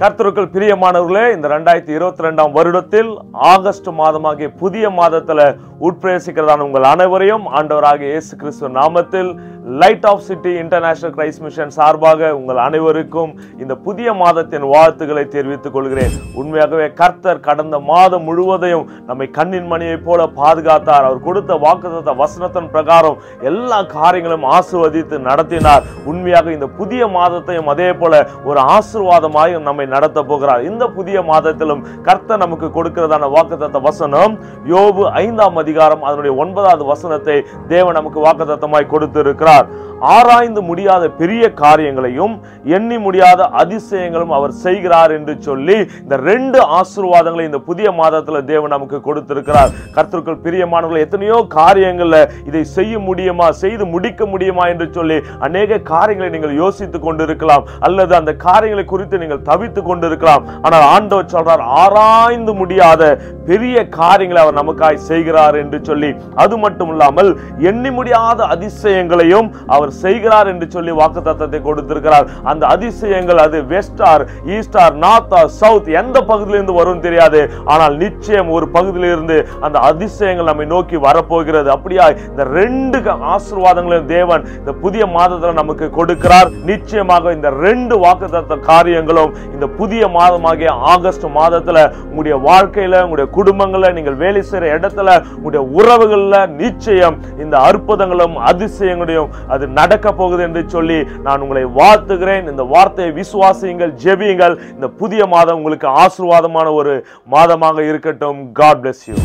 கர்த்தருக்குள் பிரியமானவர்களே, இந்த 2022 வருடத்தில் ஆகஸ்ட் மாதமாகிய புதிய மாதத்துல உட்பிரவேசிக்கிறதான உங்கள் அனைவரையும் ஆண்டவராகிய இயேசு கிறிஸ்து நாமத்தில் light of city international Christ mission சார்பாக உங்கள் அனைவருக்கும் இந்த புதிய மாதத்தின் வாழ்த்துக்களை தெரிவித்துக் கொள்கிறேன். உண்மையாகவே கர்த்தர் கடந்த மாதம் முழுவதையும் நம்மை கண்ணின் மணியை போல பாதுகாத்தார். அவர் கொடுத்த வாக்குத்தத்த வசனத்தின் பிரகாரம் எல்லா காரியங்களும் ஆசீர்வதித்து நடத்தினார். உண்மையாக இந்த புதிய மாதத்தையும் அதே போல ஒரு ஆசீர்வாதமாய் நம்மை நடத்த போகிறார். இந்த புதிய மாதத்திலும் கர்த்தர் நமக்கு கொடுக்கிறதான வாக்குத்தத்த வசனம் யோபு 5ஆம் அதிகாரம் அதனுடைய 9வது வசனத்தை தேவன் நமக்கு வாக்குத்தத்தமாய் கொடுத்திருக்கிறார். ஆராய்ந்து முடியாத பெரிய காரியங்களையும் எண்ணி முடியாத அதிசயங்களும் அவர் செய்கிறார் என்று சொல்லி இந்த 2 ஆசீர்வாதங்களை இந்த புதிய மாதத்துல தேவன் நமக்கு கொடுத்திருக்கிறார். கர்த்தருக்குள் பிரியமானவர்களே, எத்தனையோ காரியங்கள்ல இதை செய்ய முடியுமா, செய்து முடிக்க முடியுமா என்று சொல்லி அநேக காரியங்களை நீங்கள் யோசித்துக் கொண்டிருக்கலாம், அல்லது அந்த காரியங்களை குறித்து நீங்கள் தவித்துக் கொண்டிருக்கலாம். ஆனால் ஆண்டவர் சொல்றார், ஆராய்ந்து முடியாத பெரிய காரியங்களை அவர் நமக்காய் செய்கிறார் என்று சொல்லி, அது மட்டும் இல்லாமல் எண்ணி முடியாத அதிசயங்களையும் அவர் செய்கிறார் என்று சொல்லி வாக்குத்தத்தத்தை கொடுத்திருக்கிறார். அந்த அதிசயங்கள் அது வெஸ்டார், ஈஸ்டார், நார்த்தார், சவுத் எந்த பகுதியிலிருந்து வரும் தெரியாது. ஆனால் நிச்சயம் ஒரு பகுதியிலிருந்து அந்த அதிசயங்கள் நம்மை நோக்கி வரப்போகிறது. அப்படியா இந்த 2 ஆசீர்வாதங்களையும் தேவன் இந்த புதிய மாதத்தில் நமக்கு கொடுக்கிறார். நிச்சயமாக இந்த 2 வாக்குத்தத்த காரியங்களும் இந்த புதிய மாதமாகிய ஆகஸ்ட் மாதத்துல உங்களுடைய வாழ்க்கையில, உங்களுடைய குடும்பங்கள்ல, நீங்கள் வேலை செய்யற இடத்துல, உங்களுடைய உறவுகள்ல நிச்சயம் இந்த அற்புதங்களும் அதிசயங்களையும் அது நடக்க போகுது என்று சொல்லி நான் உங்களை வாழ்த்துகிறேன். இந்த வார்த்தையை விசுவாசியுங்கள், ஜெபியுங்கள். இந்த புதிய மாதம் உங்களுக்கு ஆசீர்வாதமான ஒரு மாதமாக இருக்கட்டும். God bless you.